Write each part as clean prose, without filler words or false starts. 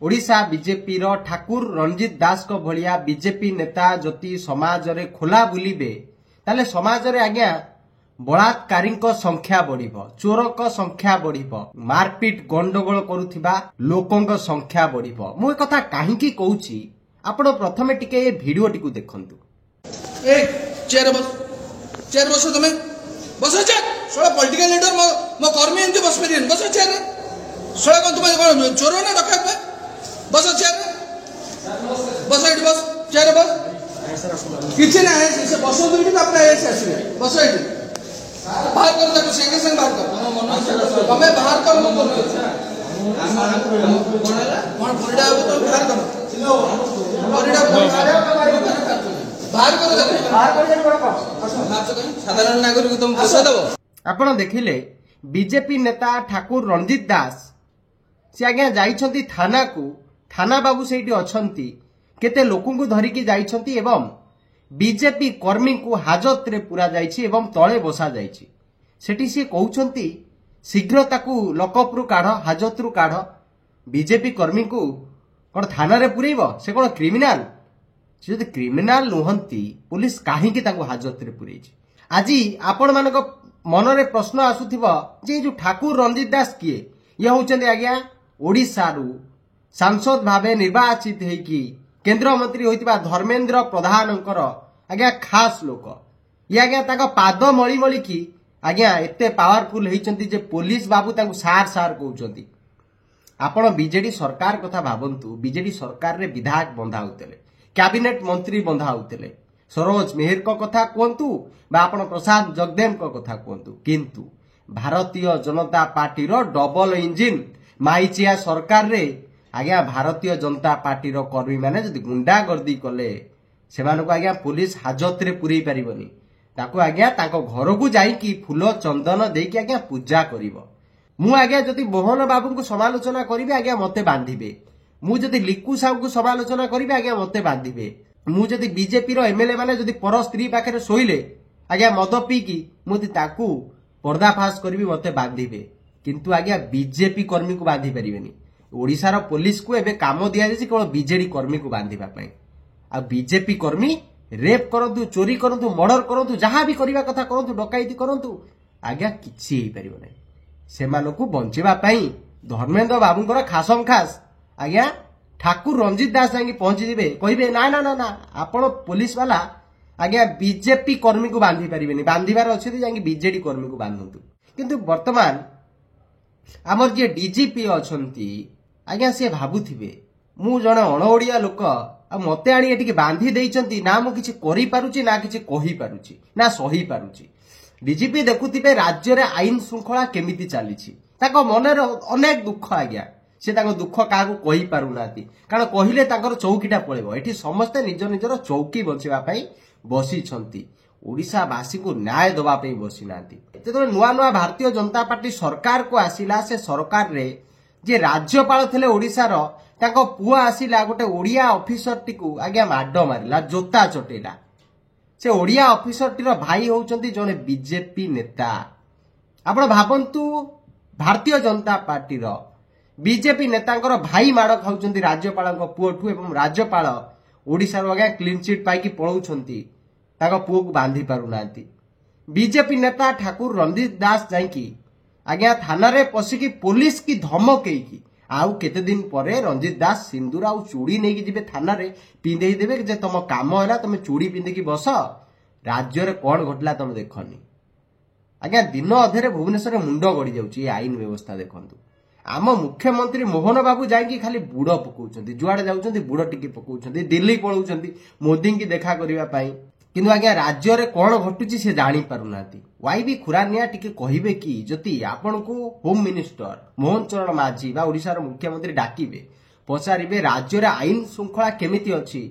Odisha BJP रो ठाकुर रंजित दास को भलिया BJP नेता जति समाज रे खोला बुलिबे ताले समाज रे आज्ञा बलात्कारी संख्या बढ़िबो, चोर संख्या बढ़िबो, मारपीट गंडगोल करुथिबा लोकों संख्या बढ़िबो। मु कथा काहींकी कहूची आपण प्रथमे टिके ए वीडियो टिकु देखंतु। ए चेयर बस तुमे बस चेयर सोला पॉलिटिकल लीडर मो कर्मी एंती बस परियन बस चेयर सोला कोन तुमे चोर ना डकैत बस चेयर बस एठी बस चेयर बस किछि ना से बस दुइटी अपना ऐसे आसीबे बस एठी बाहर कर देखो संगे संग बाहर कर हमें बाहर कर मत कौन फरीडा तो बाहर कर फरीडा बाहर कर साधारण नागरिक तुम पैसा देबो। आपण देखिले बीजेपी नेता ठाकुर रंजित दास से आज्ञा जाइछंती थाना को, थाना बाबू सेठी अछंती, केते लोकन को धरिकी जाइछंती एवं बीजेपी कर्मी को हाजत रे पूरा जाइछि एवं तळे बसा जाइछि। सेठी से कहउछंती शीघ्र ताकू लकअप रु काढ, हाजत रु काढ। बीजेपी कर्मी को कोन थाना रे पुरेइबो? से कोन क्रिमिनल? से जदि क्रिमिनल नुहंती पुलिस काहे की ताकू हाजत रे पुरेइछि? आजी आपण मानको मन रे प्रश्न आसुथिबो जे जो ठाकुर रंजित दास किए? ये होचंती आज्ञा ओडिसा रु सांसद भावे निर्वाचित हेकी केंद्र मंत्री होइतिबा धर्मेंद्र प्रधानकर आज्ञा खास लोक। ये आज्ञा ताको पाद मळी मळी की आज्ञा एते पावरफुल हेइचंती जे पुलिस बाबू ताको सार सार कहउचंती। आपण बीजेडी सरकार कथा भाबंतु, बीजेडी सरकार रे विधायक बंधा होतले, कैबिनेट मंत्री बंधा होतले, सरोज मेहर को कथा कहंतु बा आपण प्रसाद जगदेव को कथा कहंतु, किंतु भारतीय जनता पार्टी रो डबल इंजिन माइचिया सरकार रे आज्ञा भारतीय जनता पार्टी रो कर्मी माने जदि गुंडा गर्दी कले सेमानको आज्ञा पुलिस हाजत रे पुरई परिबनी, ताको आज्ञा ताको घर को जाई की फूल चंदन देई की आज्ञा पूजा करिवो। मु आज्ञा जदि मोहन बाबू को समालोचना करिवे आज्ञा मते बांधिबे, मु जदि लिक्कू साहू को समालोचना करिवे आज्ञा मते बांधिबे, मु जदि बीजेपी रो एमएलए माने जदि पर स्त्री पाखरे सोइले आज्ञा मद पी की मुति ताकू पर्दाफाश करिवि मते बांधिबे, किंतु आज्ञा बीजेपी कर्मी को बांधि परिबेनी। ओडिसा रो पुलिस को एबे काम दिया जाय केवल बीजेडी कर्मी को बांधिबा पई। आ बीजेपी कर्मी रेप करंतु, चोरी करंतु, मर्डर करंतु, जहां भी करिवा कथा करंतु, डकायती करंतु, आज्ञा किछि हेइ परिबो नै। सेमानकु बंचिबा पई धर्मेंद्र बाबूंकर खासम खास आज्ञा ठाकुर रंजित दास जांगी पहुंची दिबे, कहिबे ना ना ना ना आपण पुलिस वाला आज्ञा बीजेपी कर्मी को बांधि परिबेनी, बांधिबार अछि जे जांगी बीजेडी कर्मी को बांधंतु। किंतु वर्तमान हमर जे डीजीपी अछंती आज्ञा से भाबुथिबे मु जने अणओडिया लोक आ मते आनी एटिके बांधी देइचंती ना मु किछि करि पारुची ना किछि कहि पारुची ना सही पारुची। डीजीपी देखुथिबे राज्य रे आईन श्रृंखला केमिति चालिछि, ताको मनरे अनेक दुख आज्ञा, से ताको दुख काहाकू कहि पारु नाती, कारण कहिले ताकर चौकीटा पळेबो। एठी समस्त निज निजर चौकी बंचिबा पई बसी छंती, ओडिसा वासी को न्याय दबा पई बसी नाती। जेतले नुआ नुआ भारतीय जनता पार्टी सरकार को आसिला, से सरकार रे जे राज्यपाल थिले ओडिसा रो ताको पुआ आसिला गोटे ओडिया ऑफिसर टिकू आज्ञा माड मारिला, जोता चटेला। से ओडिया ऑफिसर टिरो भाई होउचंती जने बीजेपी नेता। आपण भाबंतु भारतीय जनता पार्टी रो बीजेपी नेतांकर भाई माड़ खाउचंती राज्यपालक पुओठु, एवं राज्यपाल ओडिसा रो आज्ञा क्लीन चिट पाई की पळौछंती, ताको पुओ को बांधी पारु नांती। बीजेपी नेता ठाकुर रंजित दास जाईकी आज्ञा थाना रे पसिकी पुलिस की धमकेई की आउ केते दिन परे रंजित दास सिंदूर आउ चूड़ी नेकी जिबे थाना रे पिंदेई देबे जे तम काम हैला तमे चूड़ी पिंदे की बस, राज्य रे कोन घटला तमे देखनी। आज्ञा दिन अधेरे भुवनेश्वर रे मुंडो गडी जाउची ए आईन व्यवस्था देखंतु। आम मुख्यमंत्री मोहन बाबू जाईकी खाली बुड़ पकाउछंती, जुआडे जाउछंती बुड़ टिकी पकाउछंती, दिल्ली पळौछंती मोदी की देखा करिवा पई, किंतु आज्ञा राज्य रे कोन घटुची से जानि पारु नाती। वाई भी खुरानिया टिके कहिबे कि जति आपण को होम मिनिस्टर मोहन चरण माझी बा ओडिसा रो मुख्यमंत्री डाकिबे, पचारिबे राज्य रे आईन श्रृंखला केमिति अछि,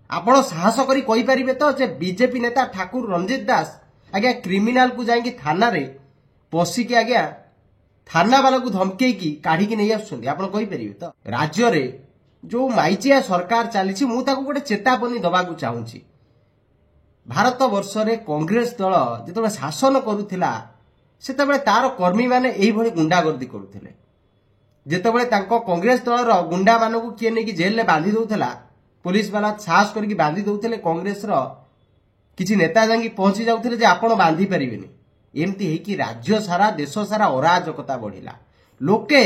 आपण साहस करी कहि परिबे तो जे बीजेपी नेता ठाकुर रंजित दास आज्ञा क्रिमिनल को जाईकी थाना रे पसी के आज्ञा थाना वाला को धमकेई की काढी की नै आछुछंती, आपण कहि परिबे तो। राज्य रे जो माइचिया सरकार चलीछि मु ताको गोटे चेतावनी दबा को चाहूची। भारत वर्ष रे कांग्रेस दल जेतबे शासन करुथिला सेतबे तार कर्मी माने एही भली गुंडागर्दी करुथिले, ଯେତେବେଳେ ତାଙ୍କ କଂଗ୍ରେସ ଦଳର ଗୁଣ୍ଡା ମାନଙ୍କୁ କିଏ ନେଇକି ଜେଲରେ ବାନ୍ଧି ଦଉଥିଲା, पुलिस वाला साहस करके बांधी दौले कांग्रेस किसी नेता जाकि पहुंची जाऊे जे आपण बांधी पारे एमती है राज्य सारा देश सारा अराजकता बढ़िला लोके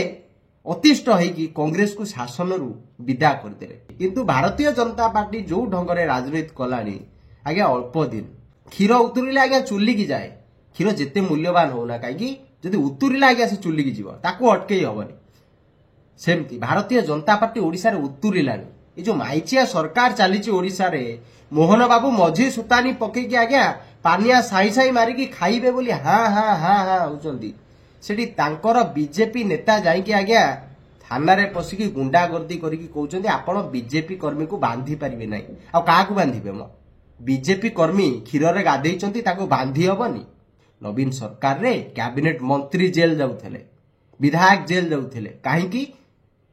अतिष्ट होगी कांग्रेस को शासन रु विदा करदे किंतु भारतीय जनता पार्टी जो ढंग राजनीति कलानी आज्ञा अल्प दिन क्षीर उतुरिले आज्ञा चुल्ली की जाए क्षीर जिते मूल्यवान होना कहीं जदि उतुरिला आज्ञा से चुल्ली की जीव ताकू अटकई हबनी सेमती भारतीय जनता पार्टी ओडिशा रे उतुरिलानी ये जो माइचिया सरकार चली ओडिशा रे मोहन बाबू मझी सुतानी पकईकी आज्ञा पानिया साई साई मारिकी खाइबे बोली हाँ हाँ हाँ हाँ होचंदी सेठी तांकर बीजेपी नेता जाइकी आज्ञा थाना रे पसिकी गुंडागर्दी करिकी कहउचंदी आपण बीजेपी कर्मी को बांधी परिबे नै आ काहाकू बांधिबे म बीजेपी कर्मी क्षीर रे गाधेइचंती ताको बांधी हबनी नवीन सरकार रे कैबिनेट मंत्री जेल जाउथले विधायक जेल जाउथले काहेकी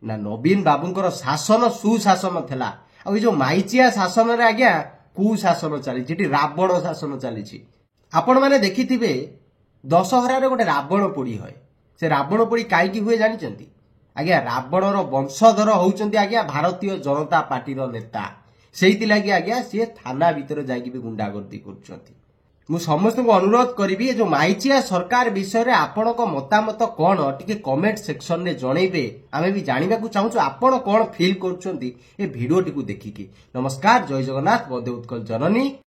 ना नवीन बाबूंकर शासन सुशासन थिला आ जो माइचिया शासन रे आज्ञा कुशासन चली रावण शासन चली आपण माने देखिथिबे दशहरा रे गोटे रावण पोड़ी होय से रावण पोड़ी काईकी हुए जानिचंती आज्ञा रावणर वंशधर होउचंती आज्ञा भारतीय जनता पार्टी रो नेता सेहिति लागि आज्ञा से थाना भीतर जाईकी भी गुंडागर्दी करचंती मु समस्त को अनुरोध करी जो माइचिया सरकार विषय रे आपण को मतामत कोन टिके कमेंट सेक्शन रे जणैबे आमे भी जानिबा को चाहूछु आपण कोन फील करचंती ए वीडियो टिकु देखिकी नमस्कार जय जगन्नाथ वंदे उत्कल जननी।